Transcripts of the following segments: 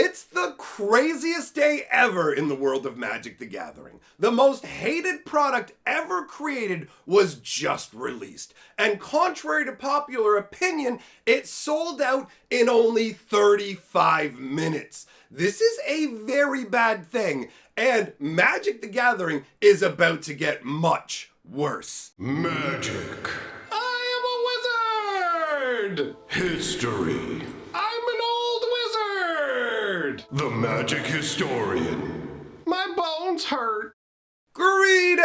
It's the craziest day ever in the world of Magic the Gathering. The most hated product ever created was just released. And contrary to popular opinion, it sold out in only 35 minutes. This is a very bad thing, and Magic the Gathering is about to get much worse. Magic. I am a wizard! History. I'm an old wizard! The magic historian. My bones hurt. Greetings,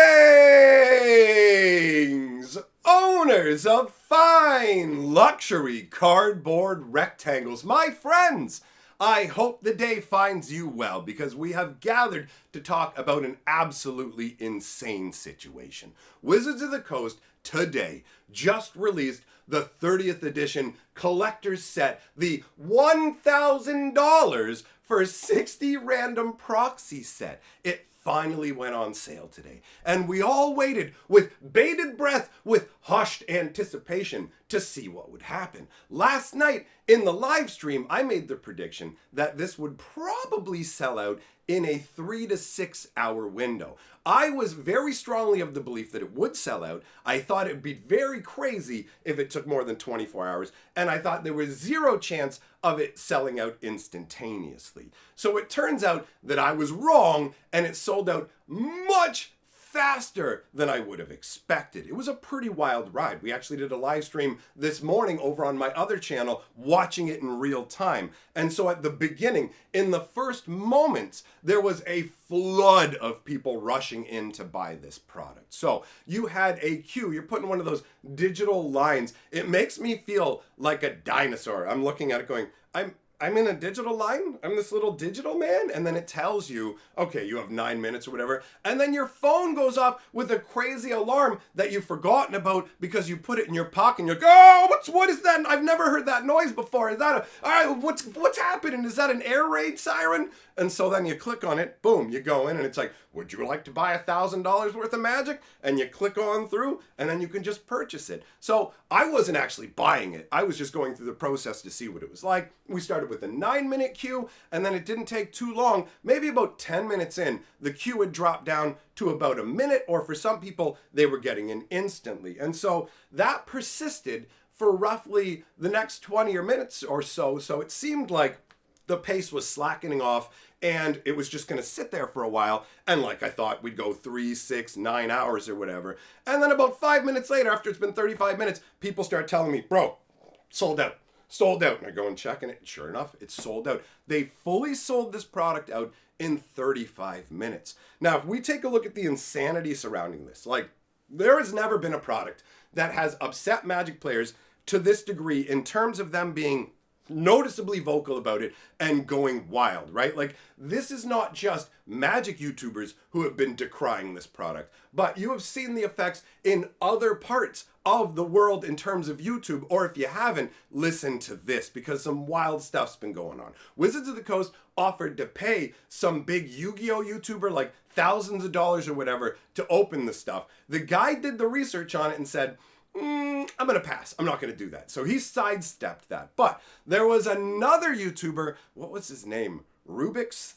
owners of fine luxury cardboard rectangles, my friends. I hope the day finds you well, because we have gathered to talk about an absolutely insane situation. Wizards of the Coast today just released the 30th edition collector's set, the $1,000 for 60 random proxy set. It finally went on sale today, and we all waited with bated breath, with hushed anticipation to see what would happen. Last night in the live stream, I made the prediction that this would probably sell out in a 3 to 6 hour window. I was very strongly of the belief that it would sell out. I thought it would be very crazy if it took more than 24 hours, and I thought there was zero chance of it selling out instantaneously. So it turns out that I was wrong, and it sold out much faster than I would have expected. It was a pretty wild ride. We actually did a live stream this morning over on my other channel, watching it in real time. And so at the beginning, in the first moments, there was a flood of people rushing in to buy this product. So you had a queue. You're putting one of those digital lines. It makes me feel like a dinosaur. I'm looking at it going, I'm in a digital line. I'm this little digital man. And then it tells you, okay, you have 9 minutes or whatever. And then your phone goes off with a crazy alarm that you've forgotten about because you put it in your pocket and you're like, oh, what is that? I've never heard that noise before. Is that what's happening? Is that an air raid siren? And so then you click on it, boom, you go in and it's like, would you like to buy $1,000 worth of magic? And you click on through and then you can just purchase it. So I wasn't actually buying it. I was just going through the process to see what it was like. We started with a 9-minute queue, and then it didn't take too long. Maybe about 10 minutes in, the queue had dropped down to about a minute, or for some people, they were getting in instantly. And so that persisted for roughly the next 20 minutes or so. So it seemed like the pace was slackening off, and it was just going to sit there for a while. And like I thought, we'd go 3, 6, 9 hours or whatever. And then about 5 minutes later, after it's been 35 minutes, people start telling me, bro, sold out. Sold out. And I go and check, and sure enough, it's sold out. They fully sold this product out in 35 minutes. Now, if we take a look at the insanity surrounding this, like, there has never been a product that has upset Magic players to this degree in terms of them being noticeably vocal about it and going wild, right? Like, this is not just Magic YouTubers who have been decrying this product, but you have seen the effects in other parts of the world in terms of YouTube, or if you haven't, listen to this, because some wild stuff's been going on. Wizards of the Coast offered to pay some big Yu-Gi-Oh YouTuber like thousands of dollars or whatever to open the stuff. The guy did the research on it and said, I'm going to pass. I'm not going to do that. So he sidestepped that. But there was another YouTuber, what was his name? Rubik's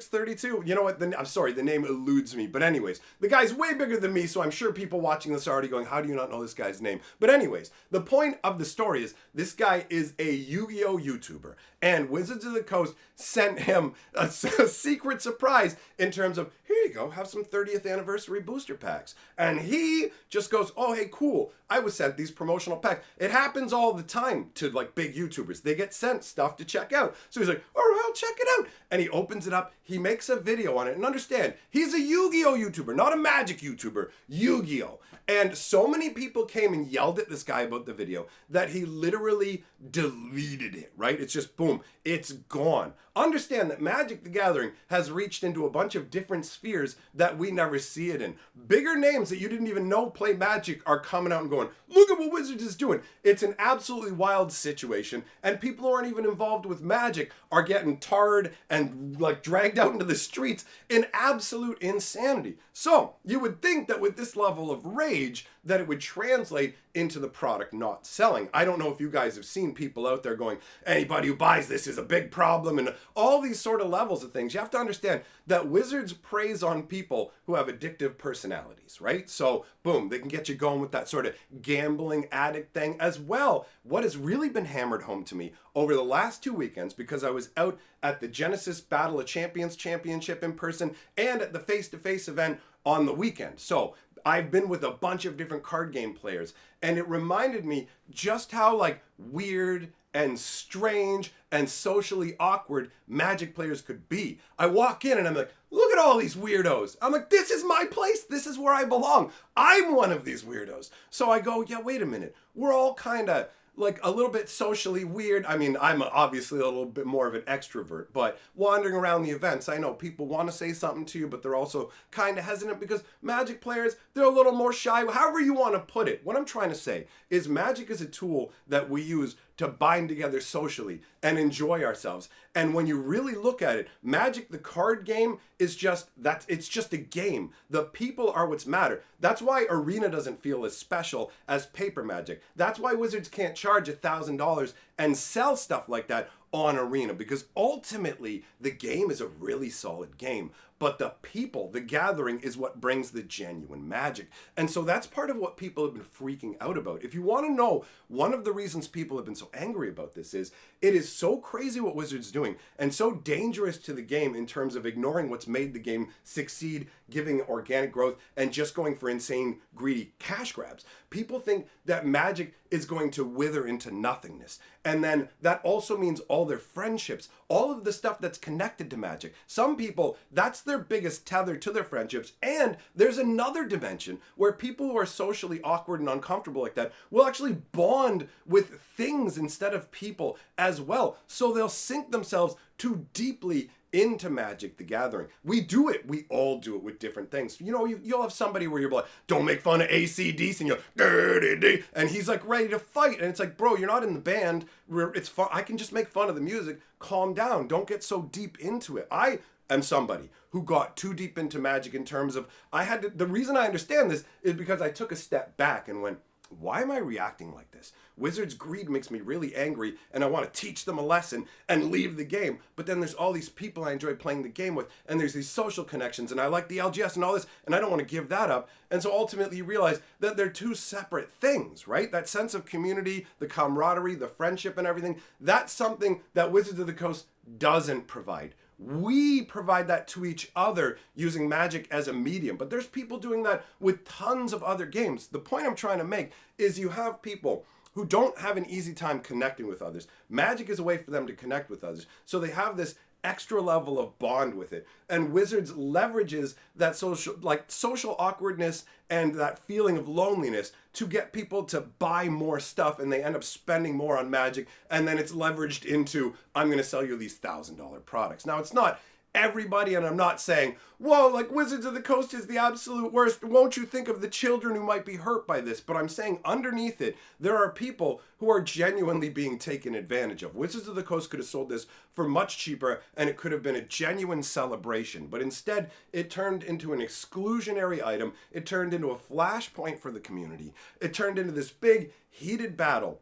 32. You know what? I'm sorry, the name eludes me. But anyways, the guy's way bigger than me, so I'm sure people watching this are already going, how do you not know this guy's name? But anyways, the point of the story is this guy is a Yu-Gi-Oh YouTuber, and Wizards of the Coast sent him a secret surprise in terms of, here you go, have some 30th anniversary booster packs. And he just goes, oh, hey, cool. I was sent these promotional packs. It happens all the time to like big YouTubers. They get sent stuff to check out. So he's like, all right, I'll check it out. And he opens it up. He makes a video on it. And understand, he's a Yu-Gi-Oh YouTuber, not a Magic YouTuber. Yu-Gi-Oh! And so many people came and yelled at this guy about the video that he literally deleted it, right? It's just boom, it's gone. Understand that Magic the Gathering has reached into a bunch of different spheres that we never see it in. Bigger names that you didn't even know play Magic are coming out and going, look at what Wizards is doing. It's an absolutely wild situation, and people who aren't even involved with Magic are getting tarred and like dragged out into the streets in absolute insanity. So you would think that with this level of rage that it would translate into the product not selling. I don't know if you guys have seen people out there going, anybody who buys this is a big problem, and all these sort of levels of things. You have to understand that Wizards preys on people who have addictive personalities, right? So boom, they can get you going with that sort of gambling addict thing as well. What has really been hammered home to me over the last 2 weekends, because I was out at the Genesis Battle of Champions Championship in person and at the face-to-face event on the weekend. So I've been with a bunch of different card game players, and it reminded me just how like weird and strange and socially awkward Magic players could be. I walk in and I'm like, look at all these weirdos. I'm like, this is my place. This is where I belong. I'm one of these weirdos. So I go, yeah, wait a minute. We're all kind of like a little bit socially weird. I mean, I'm obviously a little bit more of an extrovert, but wandering around the events, I know people want to say something to you, but they're also kind of hesitant because Magic players, they're a little more shy. However you want to put it. What I'm trying to say is Magic is a tool that we use to bind together socially and enjoy ourselves. And when you really look at it, Magic, the card game, is just that. It's just a game. The people are what's matter. That's why Arena doesn't feel as special as paper Magic. That's why Wizards can't charge $1,000 and sell stuff like that on Arena, because ultimately the game is a really solid game, but the people, the gathering, is what brings the genuine magic. And so that's part of what people have been freaking out about. If you want to know, one of the reasons people have been so angry about this is it is so crazy what Wizards doing and so dangerous to the game in terms of ignoring what's made the game succeed, giving organic growth, and just going for insane, greedy cash grabs. People think that Magic is going to wither into nothingness. And then that also means all their friendships, all of the stuff that's connected to Magic. Some people, that's their biggest tether to their friendships. And there's another dimension where people who are socially awkward and uncomfortable like that will actually bond with things instead of people as well. So they'll sink themselves too deeply into Magic the Gathering. We do it. We all do it with different things. You know, you'll have somebody where you're like, don't make fun of AC/DC, and you're and he's like ready to fight. And it's like, bro, you're not in the band. It's fun. I can just make fun of the music. Calm down. Don't get so deep into it. I am somebody who got too deep into Magic in terms of, the reason I understand this is because I took a step back and went, why am I reacting like this? Wizards' greed makes me really angry, and I want to teach them a lesson and leave the game. But then there's all these people I enjoy playing the game with, and there's these social connections, and I like the LGS and all this, and I don't want to give that up. And so ultimately you realize that they're two separate things, right? That sense of community, the camaraderie, the friendship and everything, that's something that Wizards of the Coast doesn't provide. We provide that to each other using Magic as a medium, but there's people doing that with tons of other games. The point I'm trying to make is you have people who don't have an easy time connecting with others. Magic is a way for them to connect with others. So they have this extra level of bond with it. And Wizards leverages that social awkwardness and that feeling of loneliness to get people to buy more stuff, and they end up spending more on Magic, and then it's leveraged into, I'm going to sell you these $1,000 products. Now, it's not everybody, and I'm not saying, whoa, like Wizards of the Coast is the absolute worst. Won't you think of the children who might be hurt by this? But I'm saying underneath it, there are people who are genuinely being taken advantage of. Wizards of the Coast could have sold this for much cheaper, and it could have been a genuine celebration. But instead, it turned into an exclusionary item. It turned into a flashpoint for the community. It turned into this big, heated battle.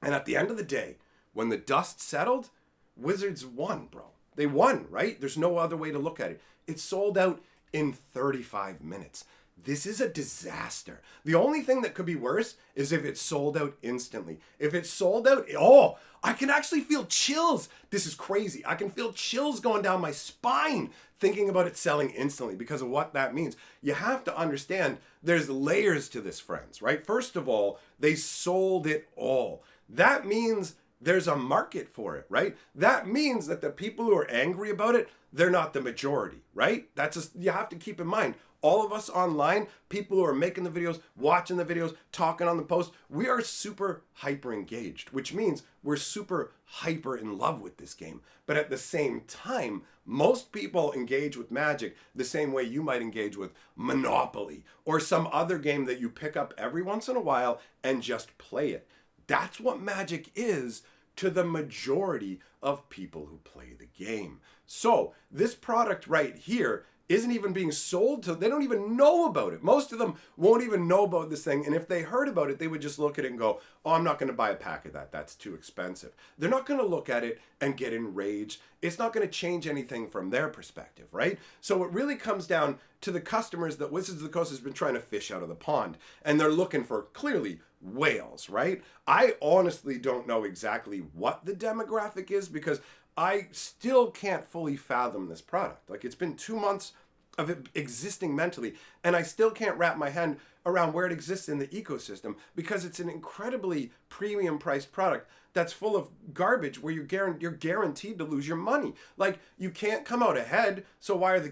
And at the end of the day, when the dust settled, Wizards won, bro. They won, right? There's no other way to look at it. It sold out in 35 minutes. This is a disaster. The only thing that could be worse is if it sold out instantly. If it sold out, I can actually feel chills. This is crazy. I can feel chills going down my spine thinking about it selling instantly because of what that means. You have to understand there's layers to this, friends, right? First of all, they sold it all. That means there's a market for it, right? That means that the people who are angry about it, they're not the majority, right? That's just, you have to keep in mind. All of us online, people who are making the videos, watching the videos, talking on the post, we are super hyper engaged, which means we're super hyper in love with this game. But at the same time, most people engage with Magic the same way you might engage with Monopoly or some other game that you pick up every once in a while and just play it. That's what Magic is to the majority of people who play the game. So this product right here isn't even being sold to, they don't even know about it. Most of them won't even know about this thing. And if they heard about it, they would just look at it and go, oh, I'm not going to buy a pack of that. That's too expensive. They're not going to look at it and get enraged. It's not going to change anything from their perspective, right? So it really comes down to the customers that Wizards of the Coast has been trying to fish out of the pond. And they're looking for clearly whales, right? I honestly don't know exactly what the demographic is because I still can't fully fathom this product. Like, it's been 2 months of it existing mentally, and I still can't wrap my hand around where it exists in the ecosystem because it's an incredibly premium priced product that's full of garbage where you're guaranteed to lose your money. Like, you can't come out ahead, so why are the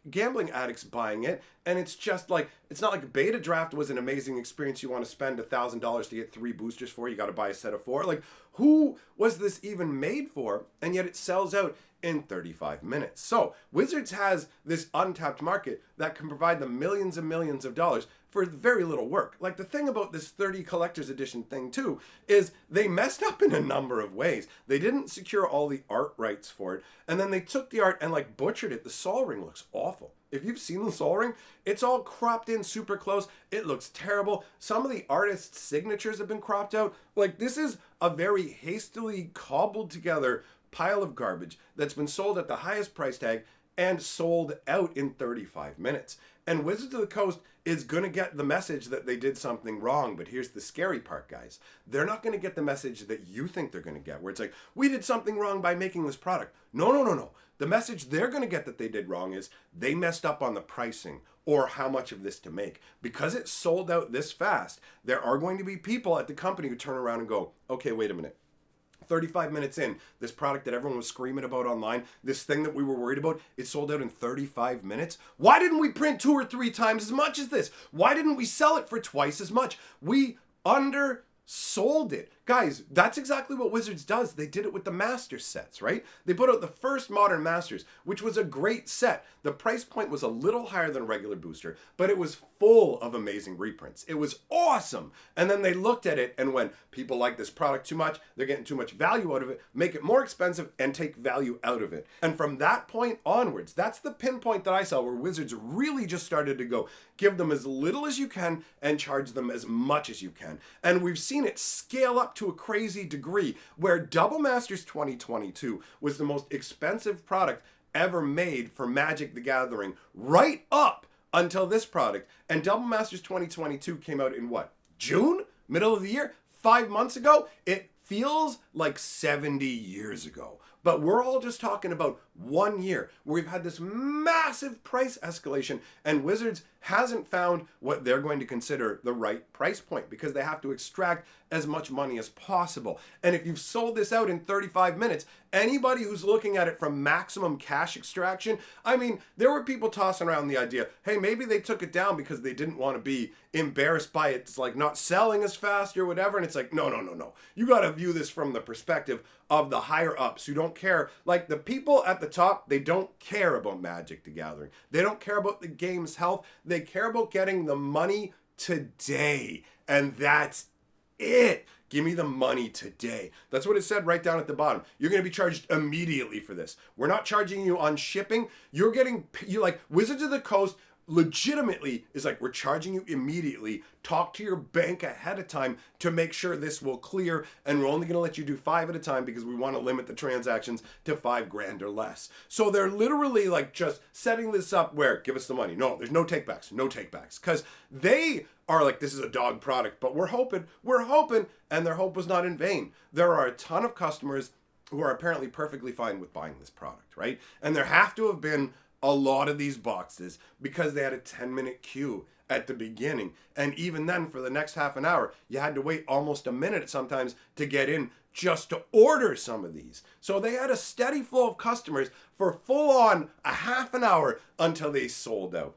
gambling addicts buying it? And it's just like, it's not like beta draft was an amazing experience you want to spend $1,000 to get 3 boosters for, you got to buy a set of 4. Like, who was this even made for? And yet it sells out in 35 minutes. So Wizards has this untapped market that can provide them millions and millions of dollars for very little work. Like, the thing about this 30 collector's edition thing too is they messed up in a number of ways. They didn't secure all the art rights for it, and then they took the art and like butchered it. The Sol Ring looks awful. If you've seen the Sol Ring, it's all cropped in super close. It looks terrible. Some of the artists' signatures have been cropped out. Like, this is a very hastily cobbled together pile of garbage that's been sold at the highest price tag and sold out in 35 minutes. And Wizards of the Coast is going to get the message that they did something wrong. But here's the scary part, guys. They're not going to get the message that you think they're going to get, where it's like, we did something wrong by making this product. No. The message they're going to get that they did wrong is they messed up on the pricing or how much of this to make. Because it sold out this fast, there are going to be people at the company who turn around and go, okay, wait a minute. 35 minutes in, this product that everyone was screaming about online, this thing that we were worried about, it sold out in 35 minutes. Why didn't we print 2 or 3 times as much as this? Why didn't we sell it for twice as much? We undersold it. Guys, that's exactly what Wizards does. They did it with the Masters sets, right? They put out the first Modern Masters, which was a great set. The price point was a little higher than a regular booster, but it was full of amazing reprints. It was awesome. And then they looked at it and went, people like this product too much, they're getting too much value out of it, make it more expensive and take value out of it. And from that point onwards, that's the pinpoint that I saw where Wizards really just started to go, give them as little as you can and charge them as much as you can. And we've seen it scale up to a crazy degree where Double Masters 2022 was the most expensive product ever made for Magic the Gathering right up until this product. And Double Masters 2022 came out in what? June? Middle of the year? 5 months ago? It feels like 70 years ago. But we're all just talking about 1 year where we've had this massive price escalation and Wizards hasn't found what they're going to consider the right price point because they have to extract as much money as possible. And if you've sold this out in 35 minutes, anybody who's looking at it from maximum cash extraction, I mean, there were people tossing around the idea, hey, maybe they took it down because they didn't want to be embarrassed by it. It's like not selling as fast or whatever. And it's like, no. You got to view this from the perspective of the higher ups who don't care. Like, the people at the top, they don't care about Magic the Gathering. They don't care about the game's health. They care about getting the money today. And that's it. Give me the money today. That's what it said right down at the bottom. You're going to be charged immediately for this. We're not charging you on shipping. You like Wizards of the Coast legitimately is like, we're charging you immediately. Talk to your bank ahead of time to make sure this will clear, and we're only going to let you do 5 at a time because we want to limit the transactions to $5,000 or less. So they're literally like just setting this up where, give us the money. No, there's no takebacks, because they are like, this is a dog product, but we're hoping, and their hope was not in vain. There are a ton of customers who are apparently perfectly fine with buying this product, right? And there have to have been a lot of these boxes because they had a 10-minute queue at the beginning. And even then, for the next half an hour, you had to wait almost a minute sometimes to get in just to order some of these. So they had a steady flow of customers for full on a half an hour until they sold out.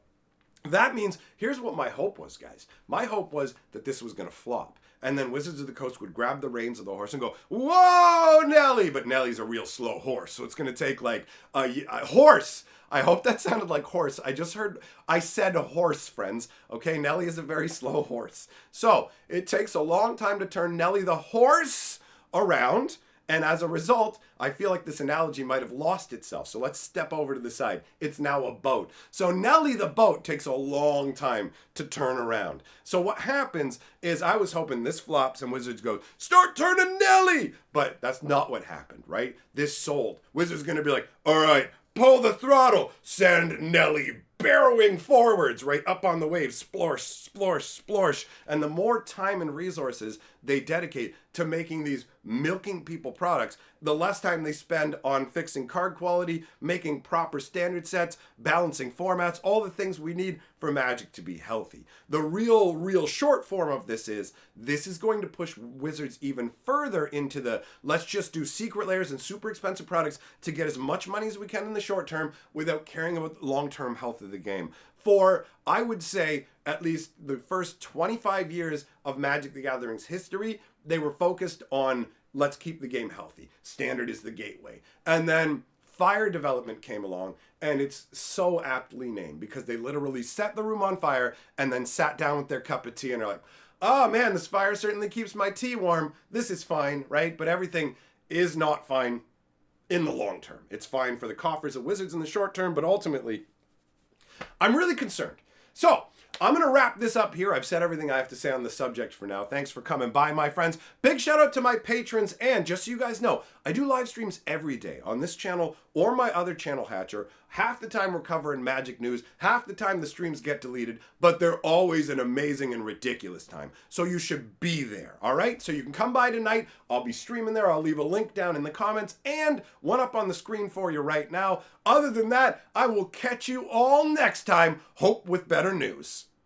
That means, here's what my hope was, guys. My hope was that this was going to flop. And then Wizards of the Coast would grab the reins of the horse and go, whoa, Nelly! But Nelly's a real slow horse, so it's going to take like a horse. I hope that sounded like horse. I said horse, friends. Okay, Nelly is a very slow horse. So it takes a long time to turn Nelly the horse around. And as a result, I feel like this analogy might have lost itself. So let's step over to the side. It's now a boat. So Nelly the boat takes a long time to turn around. So what happens is I was hoping this flops and Wizards goes, start turning Nelly! But that's not what happened, right? This sold. Wizards gonna be like, all right, pull the throttle, send Nelly barrowing forwards, right up on the waves, splorsh, splorsh, splorsh. And the more time and resources they dedicate to making these milking people products, the less time they spend on fixing card quality, making proper standard sets, balancing formats, all the things we need for Magic to be healthy. The real short form of this is going to push Wizards even further into the let's just do secret layers and super expensive products to get as much money as we can in the short term without caring about the long-term health of the game. For, I would say, at least the first 25 years of Magic the Gathering's history, they were focused on let's keep the game healthy. Standard is the gateway. And then Fire development came along, and it's so aptly named because they literally set the room on fire and then sat down with their cup of tea and are like, oh man, this fire certainly keeps my tea warm. This is fine, right? But everything is not fine in the long term. It's fine for the coffers of Wizards in the short term, but ultimately, I'm really concerned. So, I'm going to wrap this up here. I've said everything I have to say on the subject for now. Thanks for coming by, my friends. Big shout out to my patrons. And just so you guys know, I do live streams every day on this channel or my other channel, Hatcher. Half the time we're covering Magic news. Half the time the streams get deleted. But they're always an amazing and ridiculous time. So you should be there, all right? So you can come by tonight. I'll be streaming there. I'll leave a link down in the comments and one up on the screen for you right now. Other than that, I will catch you all next time. Hope with better news.